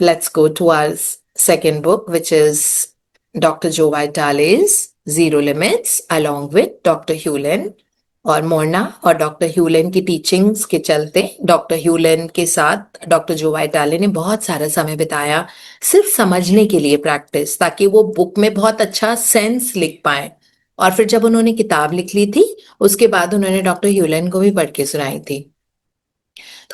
let's go to our second book, which is Dr. Joe Vitale's Zero Limits, along with Dr. Hewlin और मोर्ना और doctor ह्यूलन की teachings के चलते doctor ह्यूलन के साथ डॉक्टर जो वाइटाले ने बहुत सारा समय बिताया सिर्फ समझने के लिए प्रैक्टिस, ताकि वो बुक में बहुत अच्छा सेंस लिख पाए। और फिर जब उन्होंने किताब लिख ली थी, उसके बाद उन्होंने डॉक्टर ह्यूलन को भी पढ़ के सुनाई थी।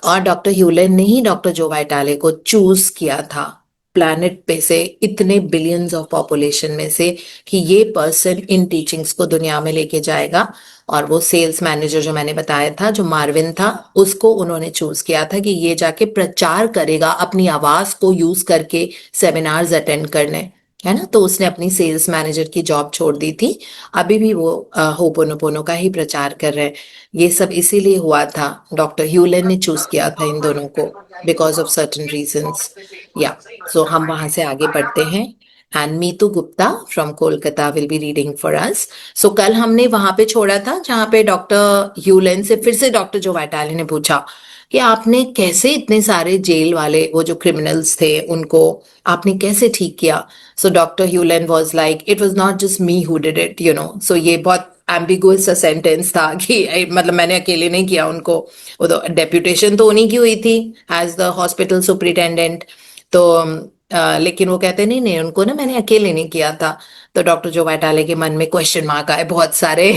और डॉक्टर ह्यूलन ने ही डॉक्टर जो वाइटाले को चूज किया था प्लैनेट पे से, इतने बिलियंस ऑफ पॉपुलेशन में से, कि ये पर्सन इन टीचिंग्स को दुनिया में लेके जाएगा। और वो सेल्स मैनेजर जो मैंने बताया था, जो मार्विन था, उसको उन्होंने चूज किया था कि ये जाके प्रचार करेगा अपनी आवाज को यूज करके, सेमिनार्स अटेंड करने, है ना। तो उसने अपनी सेल्स मैनेजर की जॉब छोड़ दी थी। अभी भी वो होपोनोपोनो का ही प्रचार कर रहे हैं। ये सब इसीलिए हुआ था, डॉक्टर ह्यूलन ने चूज किया था इन दोनों को बिकॉज ऑफ सर्टेन रीजंस। या सो हम वहां से आगे बढ़ते हैं। And Meetu Gupta from Kolkata will be reading for us. So कल हमने वहां पे छोड़ा था जहां पे डॉक्टर ह्यूलन से फिर से डॉक्टर जो वाइटाले ने पूछा कि आपने कैसे इतने सारे जेल वाले वो जो क्रिमिनल्स थे उनको आपने कैसे ठीक किया। So doctor Hulan was like, it was not just me who did it, you know. So ये बहुत एम्बिगुअस सा सेंटेंस था कि मतलब मैंने अकेले नहीं किया उनको, वो तो डेप्यूटेशन तो उन्हीं की हुई थी एज द हॉस्पिटल सुपरिटेंडेंट। तो लेकिन वो कहते नहीं नहीं, उनको ना मैंने अकेले नहीं किया था। तो डॉक्टर जो वाइटाले के मन में क्वेश्चन मार्क आए बहुत सारे,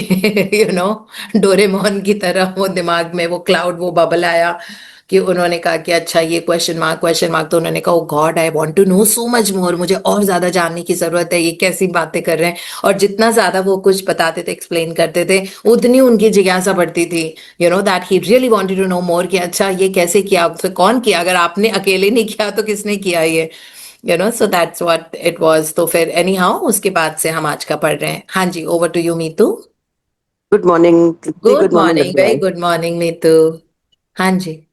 यू नो, डोरेमोन की तरह वो दिमाग में वो क्लाउड, वो बबल आया कि उन्होंने कहा कि अच्छा ये क्वेश्चन मार्क क्वेश्चन मार्क। तो उन्होंने कहा, oh God, I want to know so much more, मुझे और ज्यादा जानने की जरूरत है, ये कैसी बातें कर रहे हैं। और जितना ज्यादा वो कुछ बताते थे, एक्सप्लेन करते थे, उतनी उनकी जिज्ञासा बढ़ती थी, you know, that he really wanted to know more कि अच्छा ये कैसे किया, तो कौन किया, अगर आपने अकेले नहीं किया तो किसने किया ये, you know. So that's what it was. तो फिर एनी हाउ उसके बाद से हम आज का पढ़ रहे हैं। हाँ जी, over to you Meetu. Good morning, Trupti. Good Good morning, morning, very everyone. Good morning Meetu. हाँ जी।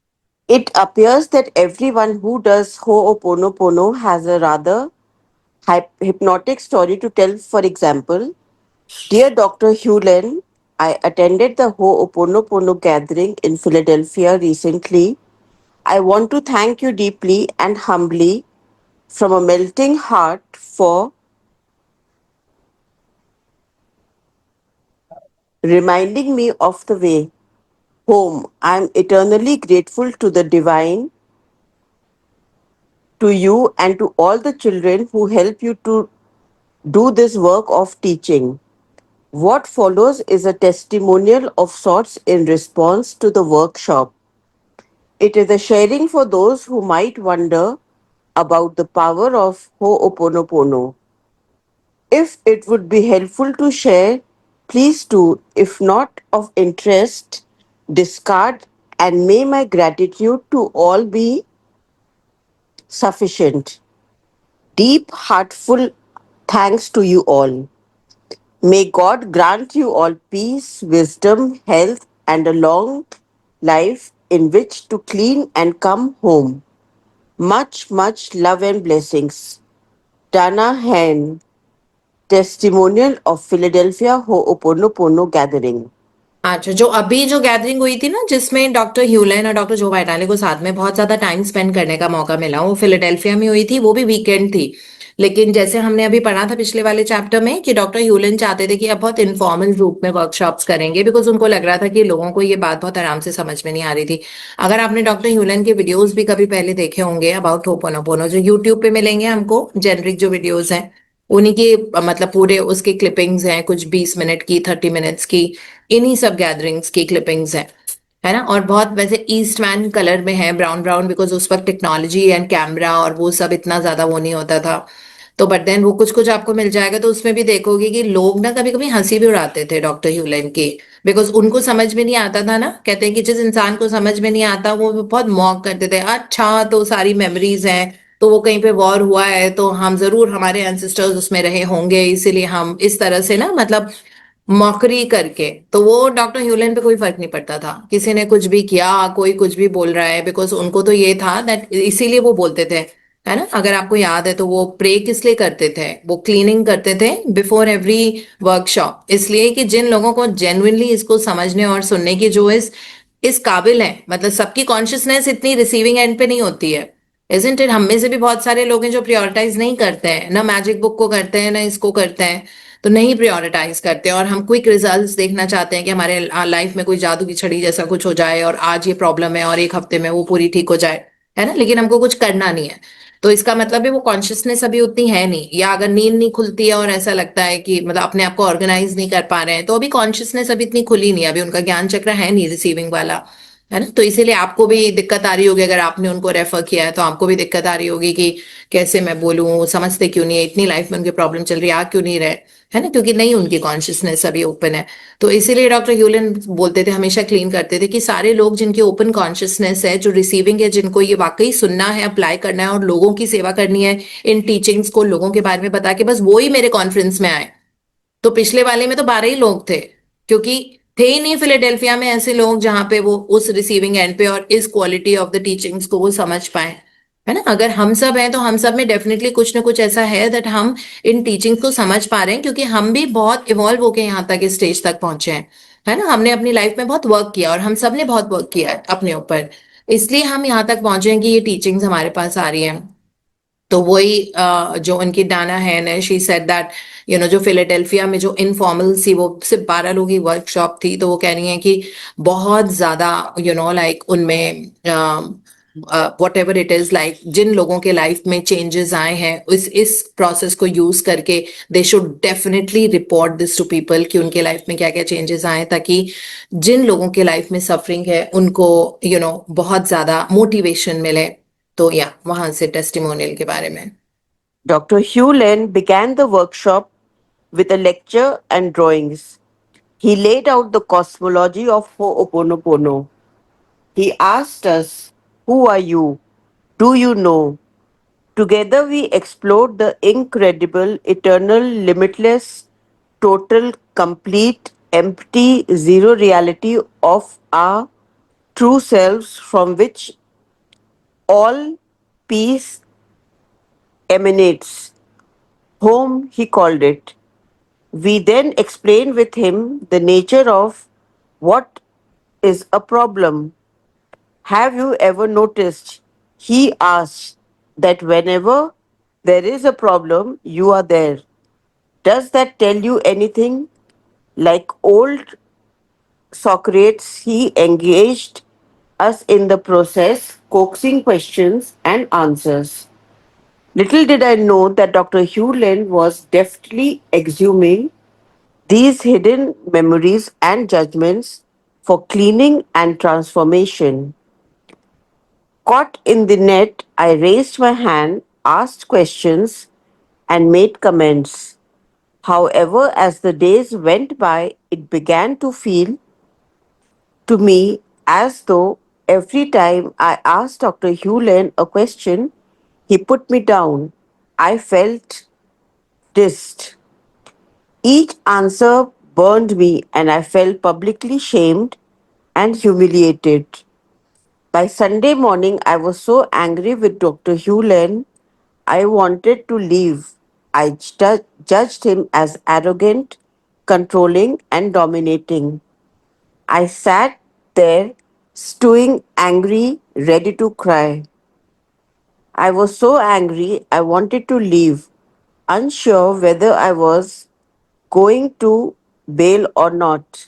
It appears that everyone who does Ho'oponopono has a rather hypnotic story to tell. For example, dear Dr. Hewlin, I attended the Ho'oponopono gathering in Philadelphia recently. I want to thank you deeply and humbly from a melting heart for reminding me of the way home. I am eternally grateful to the divine, to you, and to all the children who help you to do this work of teaching. What follows is a testimonial of sorts in response to the workshop. It is a sharing for those who might wonder about the power of Ho'oponopono. If it would be helpful to share, please do. If not of interest, discard, and may my gratitude to all be sufficient. Deep, heartful thanks to you all. May God grant you all peace, wisdom, health, and a long life in which to clean and come home. Much, much love and blessings. Dana Hen, Testimonial of Philadelphia Ho'oponopono Gathering. अच्छा, जो अभी जो gathering हुई थी ना, जिसमें doctor ह्यूलन और doctor जो वाइटाले को साथ में बहुत ज्यादा टाइम स्पेंड करने का मौका मिला, वो फिलाडेल्फिया में हुई थी, वो भी वीकेंड थी। लेकिन जैसे हमने अभी पढ़ा था पिछले वाले चैप्टर में कि डॉक्टर ह्यूलन चाहते थे कि अब बहुत इनफॉर्मल रूप में वर्कशॉप्स करेंगे, बिकॉज उनको लग रहा था कि लोगों को ये बात बहुत आराम से समझ में नहीं आ रही थी। अगर आपने डॉक्टर ह्यूलन के वीडियोज भी कभी पहले देखे होंगे अबाउट होपोनोपोनो, जो यूट्यूब पे मिलेंगे हमको, जेनरिक जो वीडियोज हैं, उन्हीं के मतलब पूरे उसके क्लिपिंग्स हैं, कुछ 20 मिनट की, 30 मिनट्स की, इन्हीं सब गैदरिंग्स की क्लिपिंग्स हैं, है ना। और बहुत वैसे ईस्टमैन कलर में है, ब्राउन ब्राउन, बिकॉज उस वक्त टेक्नोलॉजी एंड कैमरा और वो सब इतना ज्यादा वो नहीं होता था। तो बट देन वो कुछ कुछ आपको मिल जाएगा, तो उसमें भी देखोगे कि लोग ना कभी कभी हंसी भी उड़ाते थे डॉक्टर ह्यूलन की, बिकॉज उनको समझ में नहीं आता था ना। कहते हैं कि जिस इंसान को समझ में नहीं आता वो बहुत मॉक करते थे, अच्छा तो सारी मेमोरीज हैं, तो वो कहीं पे वॉर हुआ है तो हम जरूर, हमारे एंसेस्टर्स उसमें रहे होंगे, इसीलिए हम इस तरह से ना, मतलब मॉकरी करके। तो वो डॉक्टर ह्यूलन पे कोई फर्क नहीं पड़ता था, किसी ने कुछ भी किया, कोई कुछ भी बोल रहा है, बिकॉज उनको तो ये था दैट, इसीलिए वो बोलते थे, है ना। अगर आपको याद है तो वो प्रे किस लिए करते थे, वो क्लीनिंग करते थे बिफोर एवरी वर्कशॉप, इसलिए कि जिन लोगों को जेन्युइनली इसको समझने और सुनने की जो इस काबिल है, मतलब सबकी कॉन्शियसनेस इतनी रिसीविंग एंड पे नहीं होती है, इजंट इट? हम में से भी बहुत सारे लोग हैं जो प्रायोरिटाइज नहीं करते हैं, ना मैजिक बुक को करते हैं ना इसको करते हैं, तो नहीं प्रायोरिटाइज करते हैं, और हम क्विक रिजल्ट्स देखना चाहते हैं कि हमारे लाइफ में कोई जादू की छड़ी जैसा कुछ हो जाए और आज ये प्रॉब्लम है और एक हफ्ते में वो पूरी ठीक हो जाए, है ना, लेकिन हमको कुछ करना नहीं है। तो इसका मतलब है वो कॉन्शियसनेस अभी उतनी है नहीं, या अगर नींद नहीं खुलती है और ऐसा लगता है कि मतलब अपने आप को ऑर्गेनाइज नहीं कर पा रहे हैं, तो अभी कॉन्शियसनेस अभी इतनी खुली नहीं है, अभी उनका ज्ञान चक्र है नहीं रिसीविंग वाला, है ना। तो इसीलिए आपको भी दिक्कत आ रही होगी, अगर आपने उनको रेफर किया है तो आपको भी दिक्कत आ रही होगी कि कैसे मैं बोलूं, समझते क्यों नहीं है, इतनी लाइफ में उनकी प्रॉब्लम चल रही है, आ क्यों नहीं रहे, है ना, क्योंकि नहीं उनकी कॉन्शियसनेस अभी ओपन है। तो इसीलिए डॉक्टर ह्यूलन बोलते थे, हमेशा क्लीन करते थे कि सारे लोग जिनकी ओपन कॉन्शियसनेस है, जो रिसीविंग है, जिनको ये वाकई सुनना है, अप्लाई करना है और लोगों की सेवा करनी है, इन टीचिंग्स को लोगों के बारे में बता के बस वो ही मेरे कॉन्फ्रेंस में आए। तो पिछले वाले में तो 12 ही लोग थे, क्योंकि थे ही नहीं फिलाडेल्फिया में ऐसे लोग जहां पे वो उस रिसीविंग एंड पे और इस क्वालिटी ऑफ द टीचिंग्स को वो समझ पाए, है ना। अगर हम सब हैं तो हम सब में डेफिनेटली कुछ ना कुछ ऐसा है दैट हम इन टीचिंग्स को समझ पा रहे हैं, क्योंकि हम भी बहुत इवॉल्व होके यहाँ तक इस स्टेज तक पहुंचे हैं, है ना। हमने अपनी लाइफ में बहुत वर्क किया और हम सब ने बहुत वर्क किया है अपने ऊपर, इसलिए हम यहाँ तक पहुंचे हैं कि ये टीचिंग्स हमारे पास आ रही हैं। तो वही जो उनकी डाना है ना, शी सेड दैट जो फिलाडेल्फिया में जो इनफॉर्मल सी वो सिर्फ 12 लोग की वर्कशॉप थी, तो वो कह रही हैं कि बहुत ज्यादा लाइक उनमें what ever it is, like जिन लोगों के लाइफ में चेंजेस आए हैं इस प्रोसेस को यूज करके, they should definitely report this to people कि उनके लाइफ में क्या क्या चेंजेस आए, ताकि जिन लोगों के लाइफ में सफरिंग है उनको बहुत ज्यादा मोटिवेशन मिले। तो या वहां से टेस्टिमोनियल के बारे में। Dr. Hugh Len began the workshop with a lecture and drawings. He laid out the cosmology of Ho'oponopono. He asked us, "Who are you? Do you know?" Together we explored the incredible, eternal, limitless, total, complete, empty, zero reality of our true selves from which all peace emanates. Home, he called it. We then explained with him the nature of what is a problem. Have you ever noticed, he asked, that whenever there is a problem, you are there? Does that tell you anything? Like old Socrates, he engaged us in the process, coaxing questions and answers. Little did I know that Dr. Hugh Len was deftly exhuming these hidden memories and judgments for cleaning and transformation. Caught in the net, I raised my hand, asked questions, and made comments. However, as the days went by, it began to feel to me as though every time I asked Dr. Hewlin a question, he put me down. I felt dissed. Each answer burned me, and I felt publicly shamed and humiliated. By Sunday morning, I was so angry with Dr. Hewlin, I wanted to leave. I judged him as arrogant, controlling, and dominating. I sat there, stewing, angry, ready to cry. I was so angry, I wanted to leave, unsure whether I was going to bail or not.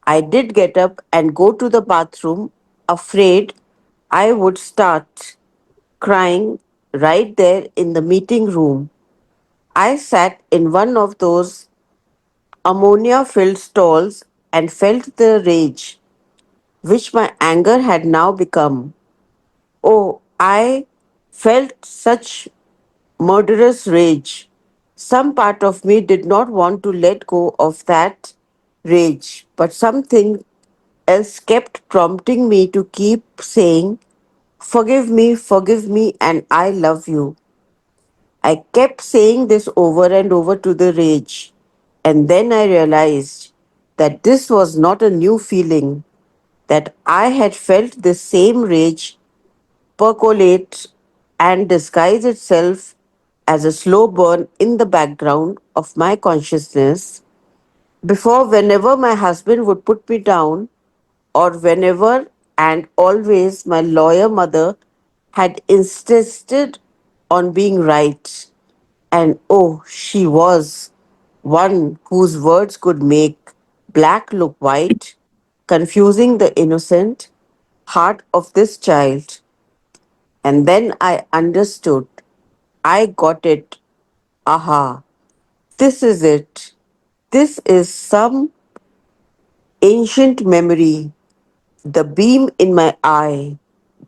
I did get up and go to the bathroom, afraid I would start crying right there in the meeting room. I sat in one of those ammonia filled stalls and felt the rage, which my anger had now become. Oh, I felt such murderous rage. Some part of me did not want to let go of that rage, but something else kept prompting me to keep saying, forgive me, and I love you. I kept saying this over and over to the rage, and then I realized that this was not a new feeling, that I had felt this same rage percolate and disguise itself as a slow burn in the background of my consciousness before whenever my husband would put me down or whenever and always my lawyer mother had insisted on being right. And oh, she was one whose words could make black look white, confusing the innocent heart of this child. And then I understood. I got it. Aha, this is it. This is some ancient memory, the beam in my eye,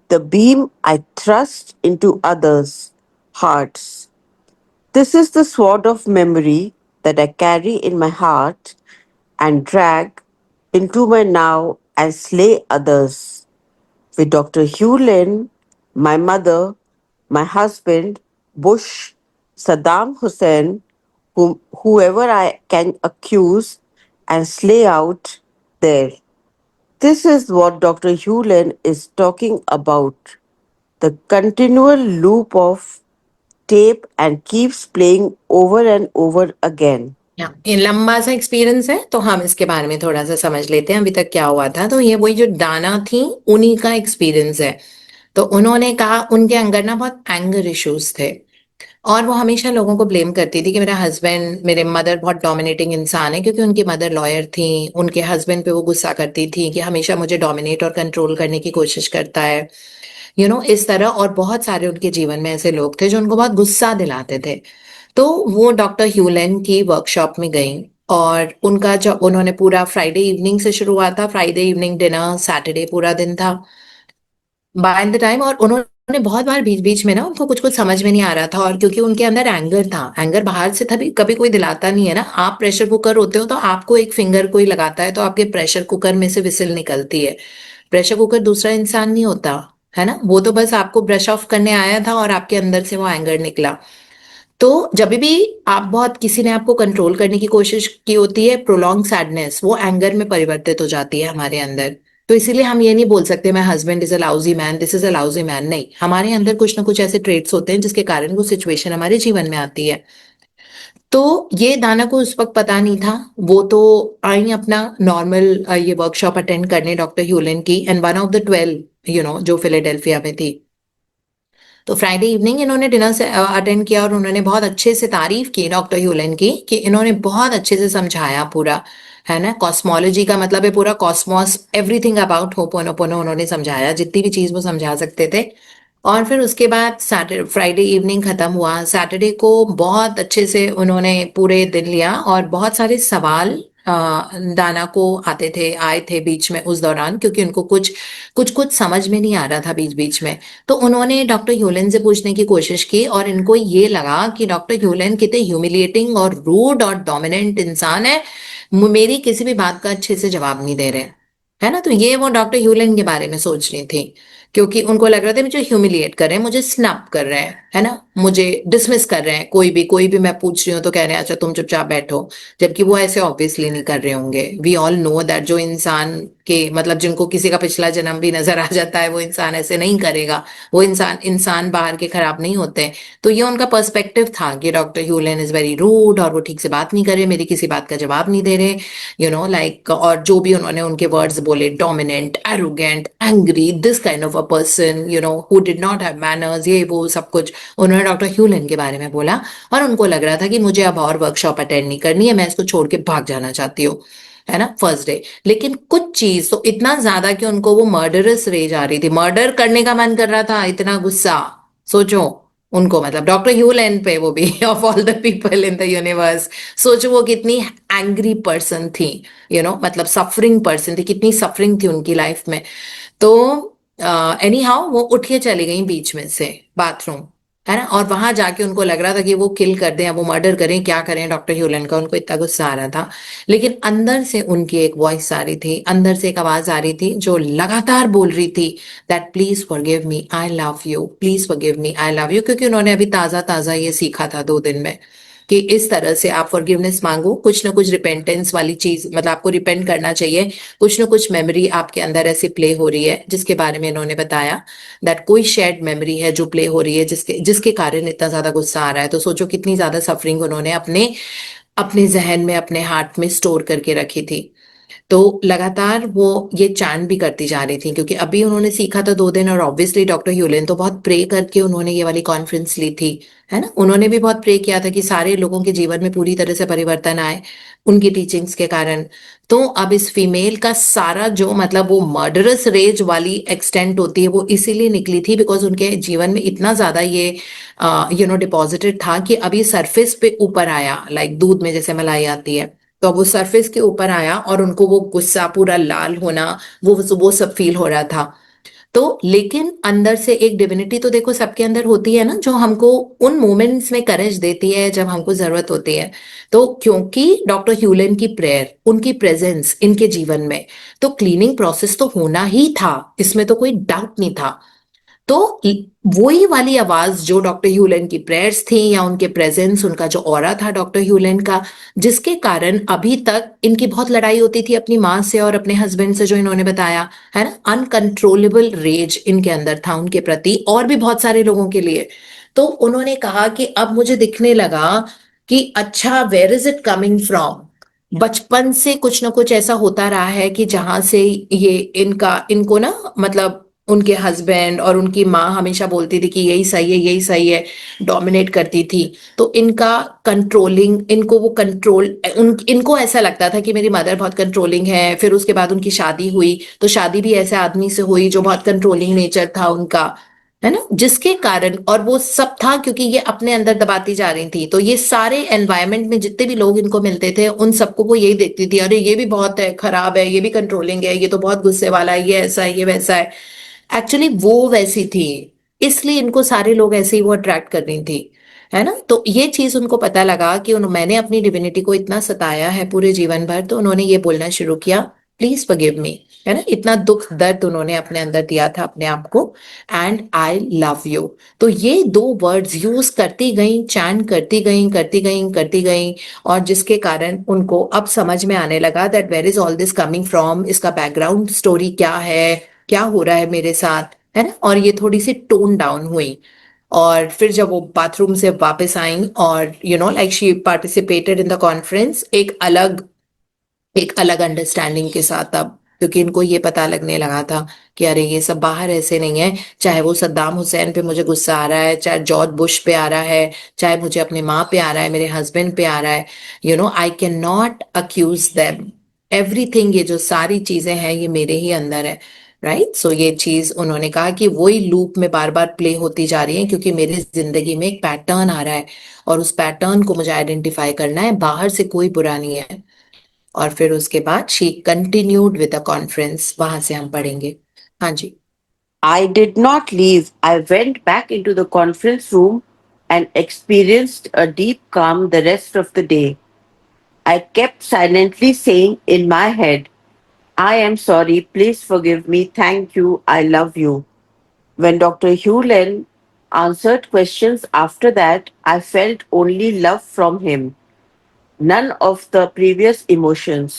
the beam I thrust into others' hearts. This is the sword of memory that I carry in my heart and drag into my now and slay others. With Dr. Hugh Lin, my mother, my husband, Bush, Saddam Hussein, whoever I can accuse and slay out there. This is what Dr. Hewlin is talking about, the continual loop of tape and keeps playing over and over again. ये लंबा सा experience है, तो हम इसके बारे में थोड़ा सा समझ लेते हैं अभी तक क्या हुआ था। तो ये वही जो डाना थी उन्हीं का एक्सपीरियंस है। तो उन्होंने कहा उनके अंदर ना बहुत एंगर इश्यूज थे, और वो हमेशा लोगों को ब्लेम करती थी कि मेरा हस्बैंड, मेरे मदर बहुत डोमिनेटिंग इंसान है, क्योंकि उनकी मदर लॉयर थी। उनके हस्बैंड पे वो गुस्सा करती थी कि हमेशा मुझे डोमिनेट और कंट्रोल करने की कोशिश करता है, इस तरह। और बहुत सारे उनके जीवन में ऐसे लोग थे जो उनको बहुत गुस्सा दिलाते थे। तो वो डॉक्टर ह्यूलन की वर्कशॉप में गई, और उनका जो उन्होंने पूरा फ्राइडे इवनिंग से शुरू हुआ था, फ्राइडे इवनिंग डिनर, सैटरडे पूरा दिन था बाय द टाइम। और उन्होंने बहुत बार बीच बीच में ना उनको कुछ कुछ समझ में नहीं आ रहा था, और क्योंकि उनके अंदर एंगर था, एंगर बाहर से तभी कभी कोई दिलाता नहीं है ना। आप प्रेशर कुकर होते हो तो आपको एक फिंगर कोई लगाता है तो आपके प्रेशर कुकर में से विसिल निकलती है। प्रेशर कुकर दूसरा इंसान नहीं होता है ना, वो तो बस आपको ब्रश ऑफ करने आया था और आपके अंदर से वो एंगर निकला। तो जब भी आप बहुत किसी ने आपको कंट्रोल करने की कोशिश की होती है, प्रोलॉन्ग सैडनेस वो एंगर में परिवर्तित हो जाती है हमारे अंदर। तो इसीलिए हम ये नहीं बोल सकते my husband is a lousy man, this is a lousy man. नहीं, हमारे अंदर कुछ ना कुछ ऐसे ट्रेट्स होते हैं जिसके कारण वो सिचुएशन हमारे जीवन में आती है। तो ये दाना को उस वक्त पता नहीं था। वो तो आई अपना नॉर्मल ये वर्कशॉप अटेंड करने डॉक्टर ह्यूलिन की, एंड वन ऑफ द 12 जो फिलाडेल्फिया में थी। तो फ्राइडे इवनिंग इन्होंने डिनर से अटेंड किया, और उन्होंने बहुत अच्छे से तारीफ की डॉक्टर ह्यूलन की कि इन्होंने बहुत अच्छे से समझाया पूरा, है ना। कॉस्मोलॉजी का मतलब है पूरा कॉस्मोस, एवरीथिंग अबाउट होपोनोपोनो उन्होंने समझाया, जितनी भी चीज वो समझा सकते थे। और फिर उसके बाद सैटरडे, फ्राइडे इवनिंग खत्म हुआ, सैटरडे को बहुत अच्छे से उन्होंने पूरे दिन लिया, और बहुत सारे सवाल दाना को आए थे बीच में उस दौरान, क्योंकि उनको कुछ कुछ कुछ समझ में नहीं आ रहा था बीच बीच में। तो उन्होंने डॉक्टर ह्यूलन से पूछने की कोशिश की, और इनको ये लगा कि डॉक्टर ह्यूलन कितने ह्यूमिलिएटिंग और रूड और डोमिनेंट इंसान है, मेरी किसी भी बात का अच्छे से जवाब नहीं दे रहे, है ना। तो ये वो डॉक्टर ह्यूलन के बारे में सोच रही थी, क्योंकि उनको लग रहा था मुझे ह्यूमिलिएट कर रहे हैं, मुझे स्नैप कर रहे हैं, है ना, मुझे डिसमिस कर रहे हैं। कोई भी मैं पूछ रही हूँ तो कह रहे हैं अच्छा तुम चुपचाप बैठो, जबकि वो ऐसे ऑब्वियसली नहीं कर रहे होंगे। वी ऑल नो दैट जो इंसान के मतलब जिनको किसी का पिछला जन्म भी नजर आ जाता है, वो इंसान ऐसे नहीं करेगा। वो इंसान इंसान बाहर के खराब नहीं होते। तो ये उनका पर्सपेक्टिव था कि डॉक्टर ह्यूलन इज वेरी रूड, और वो ठीक से बात नहीं कर रहे, मेरी किसी बात का जवाब नहीं दे रहे, लाइक। और जो भी उन्होंने उनके वर्ड्स बोले, dominant, arrogant, angry, this kind of a person, who did not have manners, ये वो सब कुछ उन्होंने डॉक्टर ह्यूलन के बारे में बोला। और उनको लग रहा था कि मुझे अब और वर्कशॉप अटेंड नहीं करनी है, मैं इसको छोड़ के भाग जाना चाहती हूँ, है ना, फर्स्ट डे। लेकिन कुछ चीज तो इतना ज्यादा कि उनको वो मर्डरस रेज आ रही थी, मर्डर करने का मन कर रहा था, इतना गुस्सा। सोचो, उनको मतलब डॉक्टर ह्यूलन पे, वो भी of all the people in the universe, सोचो वो कितनी एंग्री पर्सन थी, मतलब सफरिंग पर्सन थी, कितनी सफरिंग थी उनकी लाइफ में। तो एनी हाउ वो उठ के चली गई बीच में से बाथरूम, है ना। और वहां जाके उनको लग रहा था कि वो किल कर दें या वो मर्डर करें, क्या करें डॉक्टर ह्यूलन का, उनको इतना गुस्सा आ रहा था। लेकिन अंदर से उनकी एक वॉइस आ रही थी, अंदर से एक आवाज आ रही थी जो लगातार बोल रही थी that please forgive me, I love you, please forgive me, I love you. क्योंकि उन्होंने अभी ताजा ताजा ये सीखा था 2 दिन में कि इस तरह से आप फॉरगिवनेस मांगो, कुछ ना कुछ रिपेंटेंस वाली चीज, मतलब आपको रिपेंट करना चाहिए। कुछ ना कुछ मेमोरी आपके अंदर ऐसी प्ले हो रही है, जिसके बारे में इन्होंने बताया दैट कोई शेयर्ड मेमोरी है जो प्ले हो रही है, जिसके जिसके कारण इतना ज्यादा गुस्सा आ रहा है। तो सोचो कितनी ज्यादा सफरिंग उन्होंने अपने अपने जहन में, अपने हार्ट में स्टोर करके रखी थी। तो लगातार वो ये चैंट भी करती जा रही थी, क्योंकि अभी उन्होंने सीखा था 2 दिन, और ऑब्वियसली डॉक्टर ह्यूलिन तो बहुत प्रे करके उन्होंने ये वाली कॉन्फ्रेंस ली थी, है ना। उन्होंने भी बहुत प्रे किया था कि सारे लोगों के जीवन में पूरी तरह से परिवर्तन आए उनकी टीचिंग्स के कारण। तो अब इस फीमेल का सारा जो मतलब वो मर्डरस रेज वाली एक्सटेंट होती है वो इसीलिए निकली थी, बिकॉज उनके जीवन में इतना ज्यादा ये डिपॉजिटेड था कि अभी सरफेस पे ऊपर आया, लाइक दूध में जैसे मलाई आती है, तो अब वो सरफेस के ऊपर आया और उनको वो गुस्सा, पूरा लाल होना, वो सब फील हो रहा था। तो लेकिन अंदर से एक डिविनिटी तो देखो सबके अंदर होती है ना, जो हमको उन मोमेंट्स में करेज देती है जब हमको जरूरत होती है। तो क्योंकि डॉक्टर ह्यूलन की प्रेयर, उनकी प्रेजेंस इनके जीवन में, तो क्लीनिंग प्रोसेस तो होना ही था, इसमें तो कोई डाउट नहीं था। तो वही वाली आवाज जो डॉक्टर ह्यूलन की प्रेयर्स थी, या उनके प्रेजेंस, उनका जो ऑरा था डॉक्टर ह्यूलन का, जिसके कारण अभी तक इनकी बहुत लड़ाई होती थी अपनी माँ से और अपने हस्बैंड से, जो इन्होंने बताया है ना। अनकंट्रोलेबल रेज इनके अंदर था उनके प्रति, और भी बहुत सारे लोगों के लिए। तो उन्होंने कहा कि अब मुझे दिखने लगा कि अच्छा, where is it coming from. बचपन से कुछ ना कुछ ऐसा होता रहा है कि जहां से ये इनको ना, मतलब उनके हस्बैंड और उनकी माँ हमेशा बोलती थी कि यही सही है, यही सही है, डोमिनेट करती थी। तो इनका कंट्रोलिंग, इनको वो कंट्रोल, इनको ऐसा लगता था कि मेरी मदर बहुत कंट्रोलिंग है। फिर उसके बाद उनकी शादी हुई, तो शादी भी ऐसे आदमी से हुई जो बहुत कंट्रोलिंग नेचर था उनका, है ना, जिसके कारण, और वो सब था क्योंकि ये अपने अंदर दबाती जा रही थी। तो ये सारे एनवायरनमेंट में जितने भी लोग इनको मिलते थे उन सबको वो यही देखती थी, अरे ये भी बहुत है, खराब है, ये भी कंट्रोलिंग है, ये तो बहुत गुस्से वाला है, ये ऐसा है, ये वैसा है। एक्चुअली वो वैसी थी, इसलिए इनको सारे लोग ऐसे ही वो अट्रैक्ट कर रही थी, है ना। तो ये चीज उनको पता लगा कि मैंने अपनी डिविनिटी को इतना सताया है पूरे जीवन भर, तो उन्होंने ये बोलना शुरू किया, प्लीज फॉरगिव मी, है ना। इतना दुख दर्द उन्होंने अपने अंदर दिया था अपने आप को, एंड आई लव यू। तो ये 2 वर्ड्स यूज करती गई, चैंट करती गई, करती गई, करती गई, और जिसके कारण उनको अब समझ में आने लगा that where is all this coming from, इसका बैकग्राउंड स्टोरी क्या है, क्या हो रहा है मेरे साथ, है ना। और ये थोड़ी सी टोन डाउन हुई, और फिर जब वो बाथरूम से वापस आई, और like she participated in the conference एक अलग अंडरस्टैंडिंग के साथ अब, क्योंकि इनको ये पता लगने लगा था कि अरे ये सब बाहर ऐसे नहीं है। चाहे वो सद्दाम हुसैन पे मुझे गुस्सा आ रहा है, चाहे जॉर्ज बुश पे आ रहा है, चाहे मुझे अपने माँ पे आ रहा है, मेरे हस्बैंड पे आ रहा है, I can not accuse them. Everything, ये जो सारी चीजें हैं ये मेरे ही अंदर है, राइट। सो ये चीज उन्होंने कहा कि वही लूप में बार बार प्ले होती जा रही है, क्योंकि मेरी जिंदगी में एक पैटर्न आ रहा है, और उस पैटर्न को मुझे आइडेंटिफाई करना है, बाहर से कोई बुरा नहीं है। और फिर उसके बाद she continued with the conference, वहां से हम पढ़ेंगे। हाँ जी। I did not leave. I went back into the conference room and experienced a deep calm the rest of the day. I kept silently saying in my head, I am sorry, please forgive me, thank you, I love you. When Dr. Hugh Len answered questions after that, I felt only love from him, none of the previous emotions.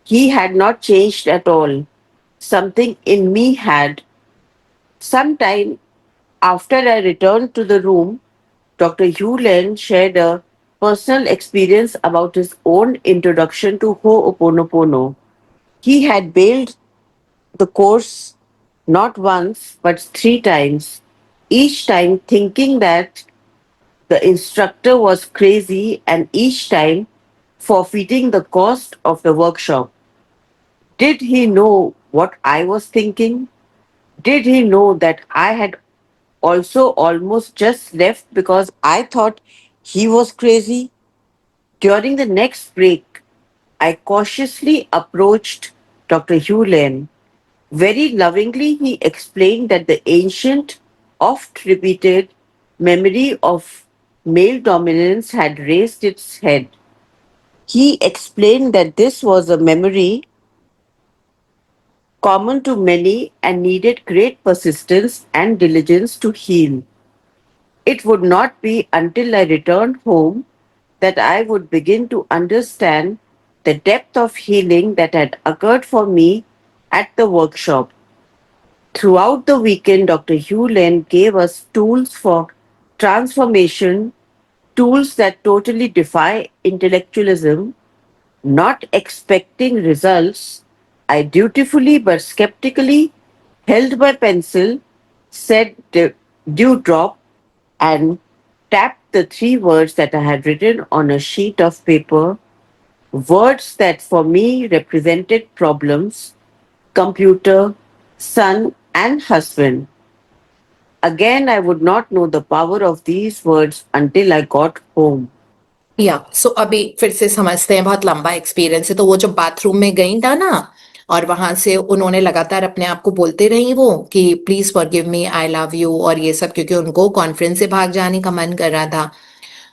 He had not changed at all. Something in me had. Sometime after I returned to the room, Dr. Hugh Len shared a personal experience about his own introduction to Ho'oponopono. He had bailed the course not once but 3 times, each time thinking that the instructor was crazy and each time forfeiting the cost of the workshop. Did he know what I was thinking? Did he know that I had also almost just left because I thought he was crazy? During the next break, I cautiously approached Dr. Hugh Lane. Very lovingly, he explained that the ancient, oft repeated memory of male dominance had raised its head. He explained that this was a memory common to many and needed great persistence and diligence to heal. It would not be until I returned home that I would begin to understand the depth of healing that had occurred for me at the workshop. Throughout the weekend, Dr. Hugh Len gave us tools for transformation, tools that totally defy intellectualism, Not expecting results, I dutifully but skeptically held my pencil, said dewdrop, and tapped the three words that I had written on a sheet of paper, words that for me represented problems, computer, son, and husband. Again, I would not know the power of these words until I got home. या सो अभी फिर से समझते हैं, बहुत लंबा experience है। तो वो जब बाथरूम में गई था ना, और वहां से उन्होंने लगातार अपने आप को बोलते रही वो कि please forgive me, I love you और ये सब, क्योंकि उनको कॉन्फ्रेंस से भाग जाने का मन कर रहा था।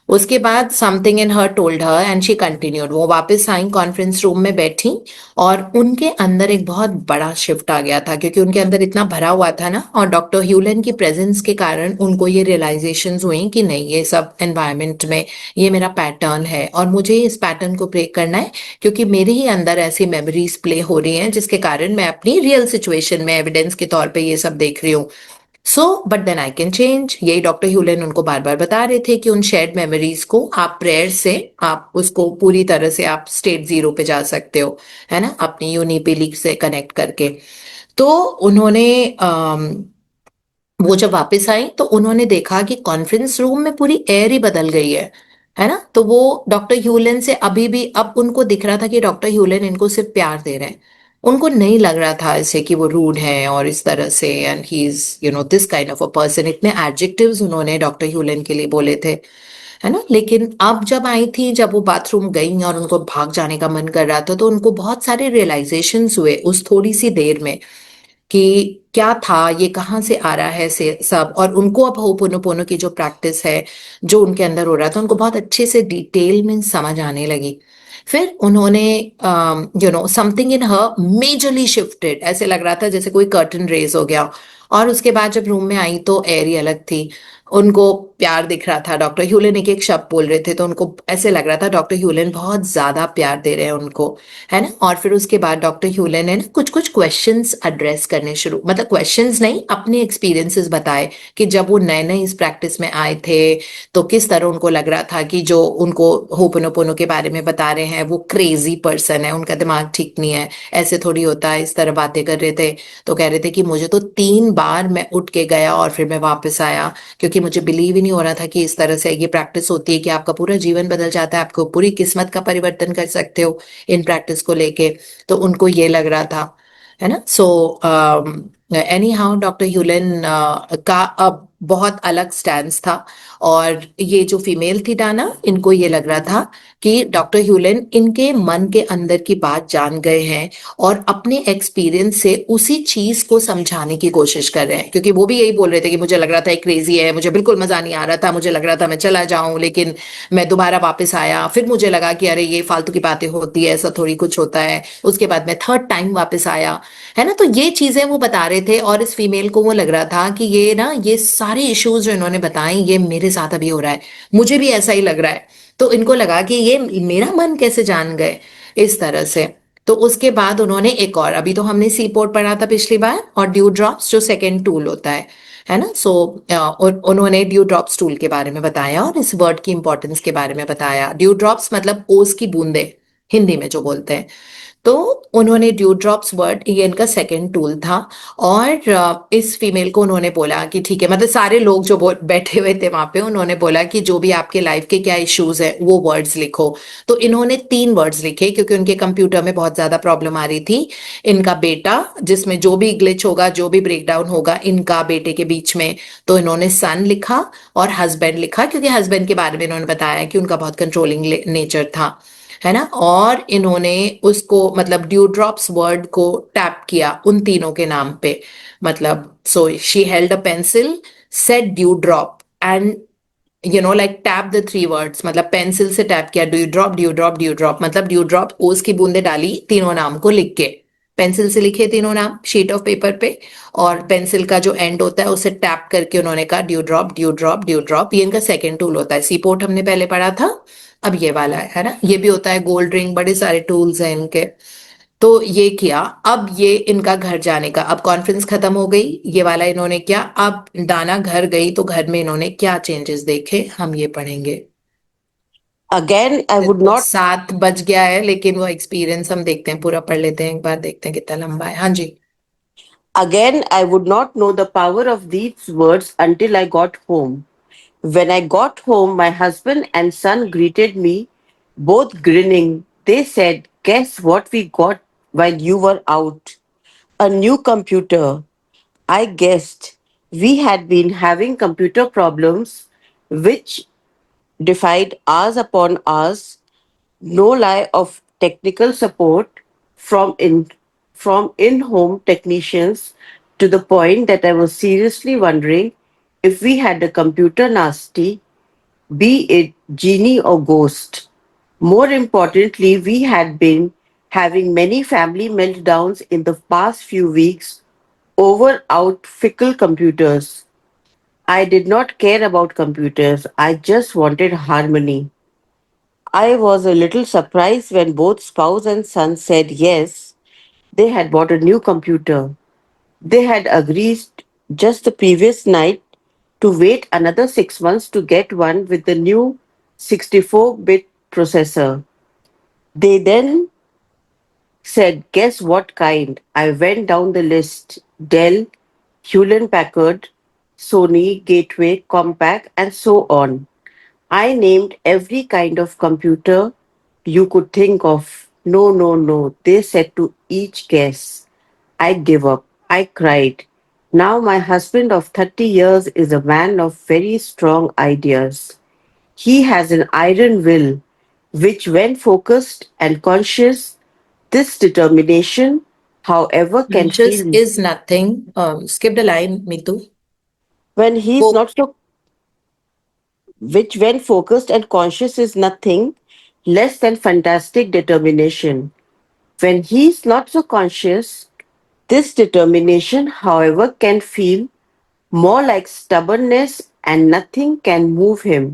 उसके बाद something in her told her and she continued. वो वापस आई, कॉन्फ्रेंस रूम में बैठी, और उनके अंदर एक बहुत बड़ा शिफ्ट आ गया था, क्योंकि उनके अंदर इतना भरा हुआ था ना, और डॉक्टर ह्यूलन की प्रेजेंस के कारण उनको ये रियलाइजेशंस हुई कि नहीं, ये सब एनवायरनमेंट में ये मेरा पैटर्न है और मुझे इस पैटर्न को ब्रेक करना है, क्योंकि मेरे ही अंदर ऐसी मेमोरीज प्ले हो रही हैं जिसके कारण मैं अपनी रियल सिचुएशन में एविडेंस के तौर पे ये सब देख रही हूँ। So but then I can change. यही डॉक्टर ह्यूलन उनको बार बार बता रहे थे कि उन शेयर्ड मेमोरीज को आप प्रेयर से, आप उसको पूरी तरह से आप स्टेट जीरो पे जा सकते हो, है ना, अपनी यूनिपिली से कनेक्ट करके। तो उन्होंने वो जब वापस आई तो उन्होंने देखा कि कॉन्फ्रेंस रूम में पूरी एयर ही बदल गई है ना। तो वो डॉक्टर ह्यूलन से अभी भी, अब उनको दिख रहा था कि डॉक्टर ह्यूलन इनको सिर्फ प्यार दे रहे हैं। उनको नहीं लग रहा था ऐसे कि वो रूड है और इस तरह से, and he is this kind of a person. इतने एडजेक्टिव्स उन्होंने डॉक्टर ह्यूलन के लिए बोले थे, है ना। लेकिन अब जब आई थी, जब वो बाथरूम गई और उनको भाग जाने का मन कर रहा था, तो उनको बहुत सारे रियलाइजेशंस हुए उस थोड़ी सी देर में कि क्या था, ये कहाँ से आ रहा है से सब। और उनको अब होपोनोपोनो की जो प्रैक्टिस है, जो उनके अंदर हो रहा था, उनको बहुत अच्छे से डिटेल में समझ आने लगी। फिर उन्होंने something in her majorly shifted, ऐसे लग रहा था जैसे कोई कर्टन रेज हो गया। और उसके बाद जब रूम में आई तो एयर ही अलग थी। उनको प्यार दिख रहा था, डॉक्टर ह्यूलन एक एक शब्द बोल रहे थे, तो उनको ऐसे लग रहा था डॉक्टर ह्यूलन बहुत ज्यादा प्यार दे रहे हैं उनको, है ना। और फिर उसके बाद डॉक्टर ह्यूलन ने ना कुछ कुछ क्वेश्चंस एड्रेस करने शुरू, मतलब क्वेश्चंस नहीं, अपने एक्सपीरियंसेस बताए कि जब वो नए नए इस प्रैक्टिस में आए थे तो किस तरह उनको लग रहा था कि जो उनको होपनोपोनो के बारे में बता रहे हैं वो क्रेजी पर्सन है, उनका दिमाग ठीक नहीं है, ऐसे थोड़ी होता है, इस तरह बातें कर रहे थे। तो कह रहे थे कि मुझे तो 3 बार मैं उठ के गया और फिर मैं वापस आया, क्योंकि मुझे बिलीव ही नहीं हो रहा था कि इस तरह से ये प्रैक्टिस होती है कि आपका पूरा जीवन बदल जाता है, आपको पूरी किस्मत का परिवर्तन कर सकते हो इन प्रैक्टिस को लेके। तो उनको ये लग रहा था, है ना। सो एनी हाउ डॉक्टर ह्यूलन का अब बहुत अलग स्टैंड था। और ये जो फीमेल थी डाना, इनको ये लग रहा था कि डॉक्टर ह्यूलन इनके मन के अंदर की बात जान गए हैं और अपने एक्सपीरियंस से उसी चीज को समझाने की कोशिश कर रहे हैं, क्योंकि वो भी यही बोल रहे थे कि मुझे लग रहा था क्रेजी है, मुझे बिल्कुल मजा नहीं आ रहा था, मुझे लग रहा था मैं चला जाऊं, लेकिन मैं दोबारा वापस आया, फिर मुझे लगा कि अरे ये फालतू की बातें होती है, ऐसा थोड़ी कुछ होता है। उसके बाद मैं थर्ड टाइम वापस आया, है ना। तो ये चीजें वो बता रहे थे, और इस फीमेल को वो लग रहा था कि ये ना, ये सारे इश्यूज जो इन्होंने बताए ये मेरे साथ अभी हो रहा है, मुझे भी ऐसा ही लग रहा है। तो इनको लगा कि ये मेरा मन कैसे जान गए इस तरह से। तो उसके बाद उन्होंने एक और, अभी तो हमने सी पोर्ट पढ़ा था पिछली बार, और ड्यू ड्रॉप्स जो सेकेंड टूल होता है ना। सो उन्होंने ड्यू ड्रॉप्स टूल के बारे में बताया और इस वर्ड की इंपॉर्टेंस के बारे में बताया। ड्यू ड्रॉप्स मतलब ओस की बूंदे, हिंदी में जो बोलते हैं। तो उन्होंने ड्यू ड्रॉप्स वर्ड, ये इनका सेकंड टूल था। और इस फीमेल को उन्होंने बोला कि ठीक है, मतलब सारे लोग जो बैठे हुए थे वहां पे, उन्होंने बोला कि जो भी आपके लाइफ के क्या इश्यूज है वो वर्ड्स लिखो। तो इन्होंने 3 वर्ड्स लिखे, क्योंकि उनके कंप्यूटर में बहुत ज्यादा प्रॉब्लम आ रही थी। इनका बेटा, जिसमें जो भी ग्लिच होगा, जो भी ब्रेकडाउन होगा इनका बेटे के बीच में, तो इन्होंने सन लिखा। और हस्बैंड लिखा, क्योंकि हस्बैंड के बारे में इन्होंने बताया कि उनका बहुत कंट्रोलिंग नेचर था, है ना। और इन्होंने उसको, मतलब ड्यू ड्रॉप्स वर्ड को टैप किया उन तीनों के नाम पे। मतलब so she held a pencil, said dew drop, and like tap the 3 words, मतलब पेंसिल से टैप किया, dew drop dew drop dew drop, मतलब ड्यू ड्रॉप, ओस की बूंदे डाली तीनों नाम को लिख के, पेंसिल से लिखे तीनों नाम शीट ऑफ पेपर पे। और पेंसिल का जो एंड होता है उसे टैप करके उन्होंने कहा dew drop dew drop dew drop. ये इनका सेकंड टूल होता है। सीपोर्ट हमने पहले पढ़ा था, अब ये वाला है ना। ये भी होता है, गोल्ड रिंग, बड़े सारे टूल्स हैं इनके। तो ये किया। अब ये इनका घर जाने का, अब कॉन्फ्रेंस खत्म हो गई, ये वाला इन्होंने किया। अब दाना घर गई तो घर में इन्होंने क्या चेंजेस देखे, हम ये पढ़ेंगे। Again, I would तो not 7 बज गया है, लेकिन वो एक्सपीरियंस हम देखते हैं, पूरा पढ़ लेते हैं एक बार, देखते हैं कितना लंबा है। हाँ जी। Again, I would not know the power of these words until I got home. When I got home, my husband and son greeted me, both grinning. They said, "Guess what we got while you were out? A new computer." I guessed. We had been having computer problems, which defied hours upon hours, no lie of technical support from in-home technicians, to the point that I was seriously wondering if we had a computer nasty, be it genie or ghost. More importantly, we had been having many family meltdowns in the past few weeks over out fickle computers. I did not care about computers. I just wanted harmony. I was a little surprised when both spouse and son said yes, they had bought a new computer. They had agreed just the previous night to wait another 6 months to get one with the new 64-bit processor. They then said, "Guess what kind?" I went down the list: Dell, Hewlett Packard, Sony, Gateway, Compaq, and so on. I named every kind of computer you could think of. "No, no, no," they said to each guess. I gave up. I cried. Now my husband of 30 years is a man of very strong ideas. He has an iron will, which, when focused and conscious, this determination, however, can Conscious feel is nothing. Skip the line, Mitu. when he's Fo- not so, which, when focused and conscious, is nothing less than fantastic determination. When he's not so conscious, this determination, however, can feel more like stubbornness, and nothing can move him.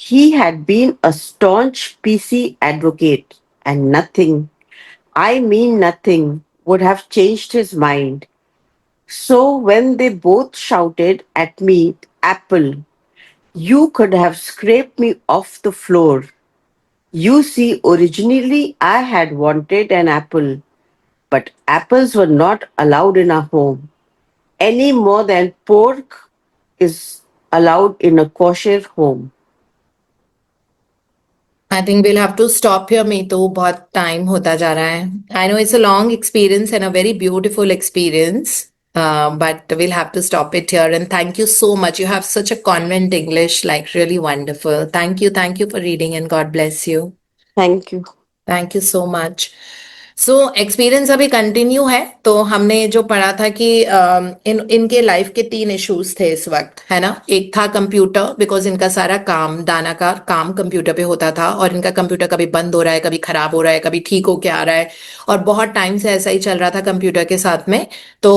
He had been a staunch PC advocate, and nothing, I mean nothing, would have changed his mind. So when they both shouted at me, "Apple, you could have scraped me off the floor." You see, originally I had wanted an apple, but apples were not allowed in our home any more than pork is allowed in a kosher home. I think we'll have to stop here, Mitu. बहुत time होता जा रहा है. I know it's a long experience and a very beautiful experience. But we'll have to stop it here. And thank you so much. You have such a convent English, like really wonderful. Thank you for reading, and God bless you. Thank you. Thank you so much. So experience अभी continue है। तो हमने जो पढ़ा था कि इनके life के 3 इश्यूज थे इस वक्त, है ना। एक था कंप्यूटर, बिकॉज इनका सारा काम, दाना का काम कंप्यूटर पे होता था, और इनका कंप्यूटर कभी बंद हो रहा है, कभी खराब हो रहा है, कभी ठीक होके आ रहा है, और बहुत टाइम से ऐसा ही चल रहा था कंप्यूटर के साथ में। तो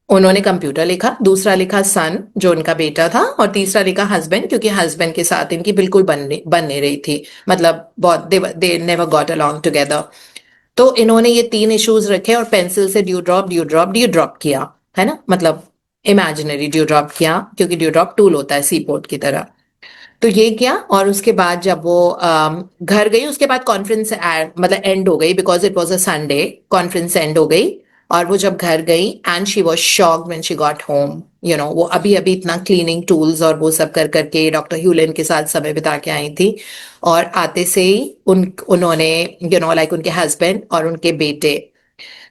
उन्होंने कंप्यूटर लिखा, दूसरा लिखा सन जो उनका बेटा था, और तीसरा लिखा हस्बैंड, क्योंकि हस्बैंड के साथ इनकी बिल्कुल बन नहीं रही थी। मतलब बहुत they never got along together. तो इन्होंने ये 3 इश्यूज रखे और पेंसिल से ड्यू ड्रॉप किया, है ना। मतलब इमेजिनरी ड्यू ड्रॉप किया, क्योंकि ड्यू ड्रॉप टूल होता है सीपोर्ट की तरह। तो ये किया, और उसके बाद जब वो घर गई, उसके बाद कॉन्फ्रेंस मतलब एंड हो गई, because it was a Sunday. Conference and हो गई, और वो जब घर गई, and she was shocked when she got home. You know, वो अभी अभी इतना क्लीनिंग टूल्स और वो सब कर करके डॉक्टर ह्यूलेन के साथ समय बिता के आई थी, और आते से ही उन्होंने, यू नो, लाइक उनके हस्बैंड और उनके बेटे,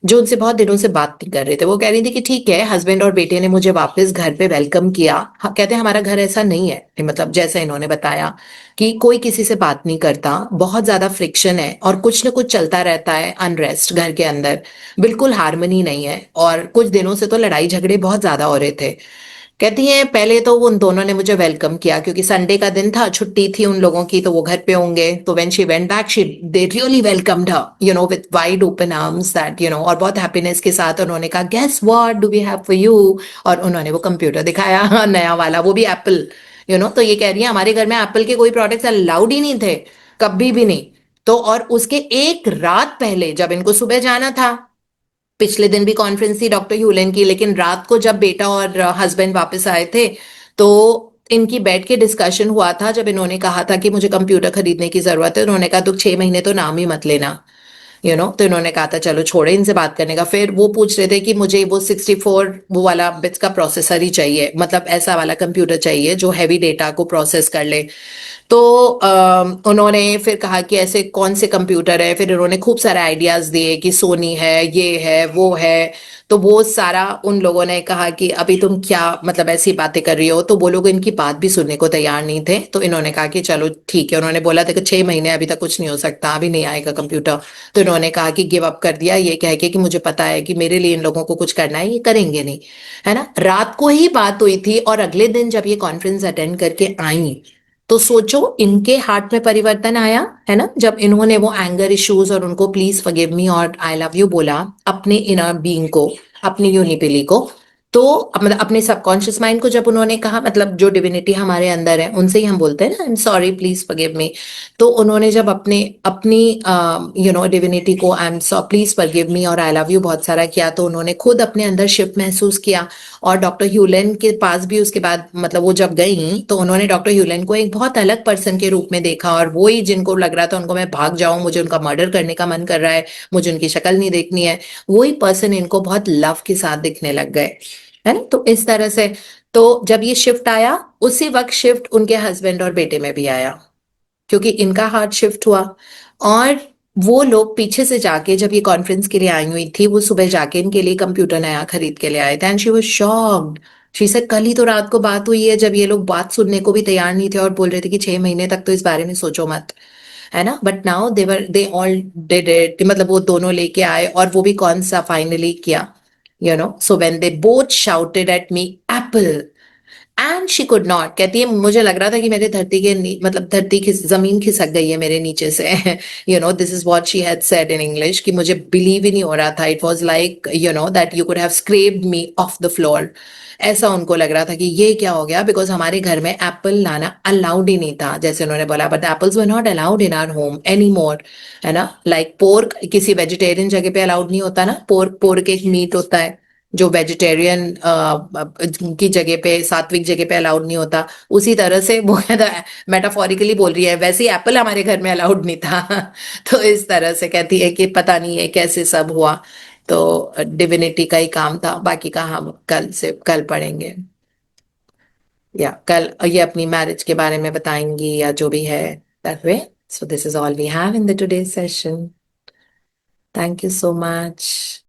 जो उनसे बहुत दिनों से बात नहीं कर रहे थे, वो कह रही थी कि ठीक है, हस्बैंड और बेटे ने मुझे वापस घर पे वेलकम किया। कहते हैं हमारा घर ऐसा नहीं है, मतलब जैसा इन्होंने बताया कि कोई किसी से बात नहीं करता, बहुत ज्यादा फ्रिक्शन है, और कुछ ना कुछ चलता रहता है, अनरेस्ट घर के अंदर, बिल्कुल हार्मनी नहीं है, और कुछ दिनों से तो लड़ाई झगड़े बहुत ज्यादा हो रहे थे। कहती हैं पहले तो उन दोनों ने मुझे वेलकम किया, क्योंकि संडे का दिन था, छुट्टी थी उन लोगों की, तो वो घर पे होंगे। तो when she went back, she they really welcomed her, you know, with wide open arms, that you know, और बहुत हैप्पीनेस के साथ उन्होंने कहा, guess what do we have for you. और उन्होंने वो कंप्यूटर दिखाया नया वाला, वो भी एप्पल। यू नो, तो ये कह रही है हमारे घर में एप्पल के कोई प्रोडक्ट्स अलाउड ही नहीं थे, कभी भी नहीं। तो और उसके एक रात पहले, जब इनको सुबह जाना था, पिछले दिन भी कॉन्फ्रेंस थी डॉक्टर ह्यूलेन की, लेकिन रात को जब बेटा और हस्बैंड वापस आए थे, तो इनकी बैठ के डिस्कशन हुआ था जब इन्होंने कहा था कि मुझे कंप्यूटर खरीदने की जरूरत है, उन्होंने कहा तो 6 महीने तो नाम ही मत लेना, तो इन्होंने कहा था चलो छोड़े इनसे बात करने का। फिर वो पूछ रहे थे कि मुझे वो 64 वो वाला बिट्स का प्रोसेसर ही चाहिए, मतलब ऐसा वाला कंप्यूटर चाहिए जो हैवी डेटा को प्रोसेस कर ले। तो उन्होंने फिर कहा कि ऐसे कौन से कंप्यूटर है, फिर उन्होंने खूब सारे आइडियाज दिए कि सोनी है, ये है, वो है। तो वो सारा उन लोगों ने कहा कि अभी तुम क्या मतलब ऐसी बातें कर रही हो, तो वो लोग इनकी बात भी सुनने को तैयार नहीं थे। तो इन्होंने कहा कि चलो ठीक है, उन्होंने बोला था कि 6 महीने अभी तक कुछ नहीं हो सकता, अभी नहीं आएगा कंप्यूटर। तो इन्होंने कहा कि गिव अप कर दिया, ये कह के कि मुझे पता है कि मेरे लिए इन लोगों को कुछ करना है, ये करेंगे नहीं, है ना। रात को ही बात हुई थी और अगले दिन जब ये कॉन्फ्रेंस अटेंड करके आई तो सोचो इनके हार्ट में परिवर्तन आया, है ना, जब इन्होंने वो एंगर इश्यूज और उनको प्लीज फॉरगिव मी और आई लव यू बोला अपने इनर बीइंग को, अपनी यूनिपिली को। तो मतलब अपने सबकॉन्शियस माइंड को जब उन्होंने कहा, मतलब जो डिविनिटी हमारे अंदर है उनसे ही हम बोलते हैं ना I am sorry please forgive me. तो उन्होंने जब अपने अपनी डिविनिटी को I am so please forgive me और आई लव यू बहुत सारा किया, तो उन्होंने खुद अपने अंदर शिफ्ट महसूस किया। और डॉक्टर ह्यूलेन के पास भी उसके बाद मतलब वो जब गई तो उन्होंने डॉक्टर ह्यूलेन को एक बहुत अलग पर्सन के रूप में देखा, और वो ही जिनको लग रहा था उनको मैं भाग जाऊं, मुझे उनका मर्डर करने का मन कर रहा है, मुझे उनकी शक्ल नहीं देखनी है, वही पर्सन इनको बहुत लव के साथ दिखने लग गए, है ना। तो इस तरह से तो जब ये शिफ्ट आया उसी वक्त शिफ्ट उनके हस्बैंड और बेटे में भी आया, क्योंकि इनका हार्ट शिफ्ट हुआ। और वो लोग पीछे से जाके जब ये कॉन्फ्रेंस के लिए आई हुई थी, वो सुबह जाके इनके लिए कंप्यूटर नया खरीद के ले आए थे, and she was shocked. She said कल ही तो रात को बात हुई है जब ये लोग बात सुनने को भी तैयार नहीं थे और बोल रहे थे कि 6 महीने तक तो इस बारे में सोचो मत, है ना। But now they all did it, मतलब वो दोनों लेके आए और वो भी कौन सा फाइनली किया, so when they both shouted at me Apple and she could not, कहती है मुझे लग रहा था कि मेरे धरती के मतलब धरती जमीन खिसक गई है मेरे नीचे से। This is what she had said in English, कि मुझे बिलीव ही नहीं हो रहा था, it was like that you could have scraped me off the floor. ऐसा उनको लग रहा था कि ये क्या हो गया, बिकॉज हमारे घर में एप्पल लाना अलाउड ही नहीं था, जैसे उन्होंने बोला, but apples were not allowed in our home any more, है ना। लाइक पोर्क किसी वेजिटेरियन जगह पे अलाउड नहीं होता ना, पोर्क पोर्क एक मीट होता है जो वेजिटेरियन की जगह पे, सात्विक जगह पे अलाउड नहीं होता। उसी तरह से वो कहता है, मेटाफोरिकली बोल रही है, वैसे ही एप्पल हमारे घर में अलाउड नहीं था। तो इस तरह से कहती है कि पता नहीं है कैसे सब हुआ, तो डिविनिटी का ही काम था, बाकी का हम कल पढ़ेंगे, या कल ये अपनी मैरिज के बारे में बताएंगी या जो भी है, that way. So this is all we have in the today session. Thank you so much.